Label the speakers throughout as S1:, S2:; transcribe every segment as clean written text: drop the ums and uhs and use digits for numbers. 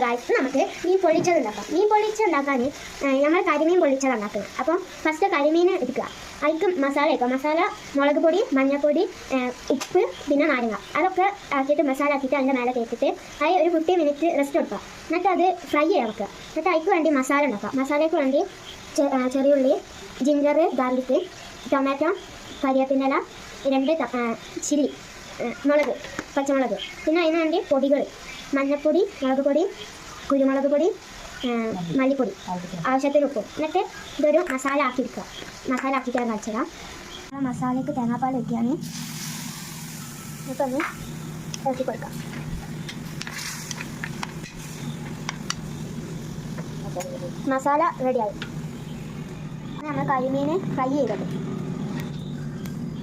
S1: Guys നമുക്ക് മീൻ പൊള്ളിച്ചത് ഉണ്ടാക്കാം. മീൻ പൊള്ളിച്ചുണ്ടാക്കാൻ ഞങ്ങൾ കരിമീൻ പൊള്ളിച്ചത് ഉണ്ടാക്കുന്നത്. അപ്പം ഫസ്റ്റ് കരിമീൻ എടുക്കുക. അതിക്ക് മസാല വെക്കുക. മസാല മുളക് പൊടി, മഞ്ഞൾപ്പൊടി, ഉപ്പ്, പിന്നെ നാരങ്ങ അതൊക്കെ ആക്കിയിട്ട് മസാല ആക്കിയിട്ട് അതിൻ്റെ മേലെ തേച്ചിട്ട് അത് ഒരു 50 മിനിറ്റ് റെസ്റ്റ് കൊടുക്കുക. എന്നിട്ട് അത് ഫ്രൈ ചെയ്യാൻ വെക്കുക. എന്നിട്ട് അതിക്ക് വേണ്ടി മസാല ഉണ്ടാക്കുക. മസാലയ്ക്ക് വേണ്ടി ചെറിയുള്ളി, ജിഞ്ചർ, ഗാർലിക്, ടൊമാറ്റോ, കരിവേപ്പില, 2 ചില്ലി, മുളക്, പച്ചമുളക്, പിന്നെ അതിന് വേണ്ടി പൊടികൾ മഞ്ഞൾപ്പൊടി, മുളക് പൊടി, കുരുമുളക് പൊടി, മല്ലിപ്പൊടി, ആവശ്യത്തിന് ഉപ്പും. എന്നിട്ട് ഇതൊരു മസാല ആക്കിയെടുക്കുക. മസാല ആക്കിയിട്ട് ഞാൻ കാണിച്ചതാ. ആ മസാലയ്ക്ക് തേങ്ങാപ്പാൽ വയ്ക്കുകയാണ്. ഇതൊന്ന് ഇറക്കി കൊടുക്കാം. മസാല റെഡിയായി. നമ്മൾ കരിമീൻ ഫ്രൈ ചെയ്തത്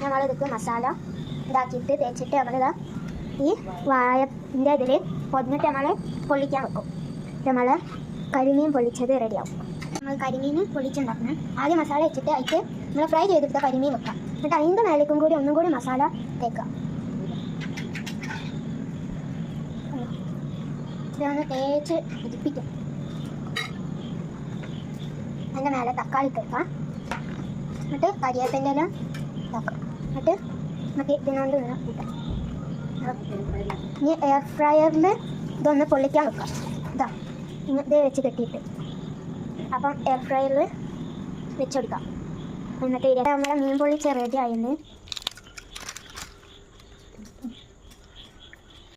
S1: നമ്മളിതൊക്കെ മസാല ഇതാക്കിയിട്ട് തേച്ചിട്ട് നമ്മളിതാ ഈ വാഴൻ്റെ ഇതിൽ പൊതിഞ്ഞിട്ട് നമ്മൾ പൊള്ളിക്കാൻ വെക്കും. നമ്മൾ കരിമീൻ പൊള്ളിച്ചത് റെഡിയാവും. നമ്മൾ കരിമീൻ പൊള്ളിച്ചുണ്ടാക്കണം. ആദ്യം മസാല വെച്ചിട്ട് അതിക്ക് നമ്മൾ ഫ്രൈ ചെയ്തെടുത്ത കരിമീൻ വെക്കാം. എന്നിട്ട് അതിൻ്റെ മേലേക്കും കൂടി ഒന്നും കൂടി മസാല തേക്കുക. ഇതൊന്ന് തേച്ച് ഇടിപ്പിക്കും. അതിൻ്റെ മേലെ തക്കാളി തേക്കാം. എന്നിട്ട് കരിവേപ്പില ഇതാക്കാം. എന്നിട്ട് നമുക്ക് ഇതിനോണ്ട് വേണം കൂട്ടാം. ഇനി എയർ ഫ്രയറിൽ ഇതൊന്ന് പൊള്ളിക്കാൻ വെക്കാം. ഇതാ ഇത് വെച്ച് കെട്ടിയിട്ട് അപ്പം എയർ ഫ്രയറിൽ വെച്ചെടുക്കാം. എന്നിട്ട് നമ്മളെ മീൻ പൊള്ളിച്ച് റെഡി ആയിരുന്നു.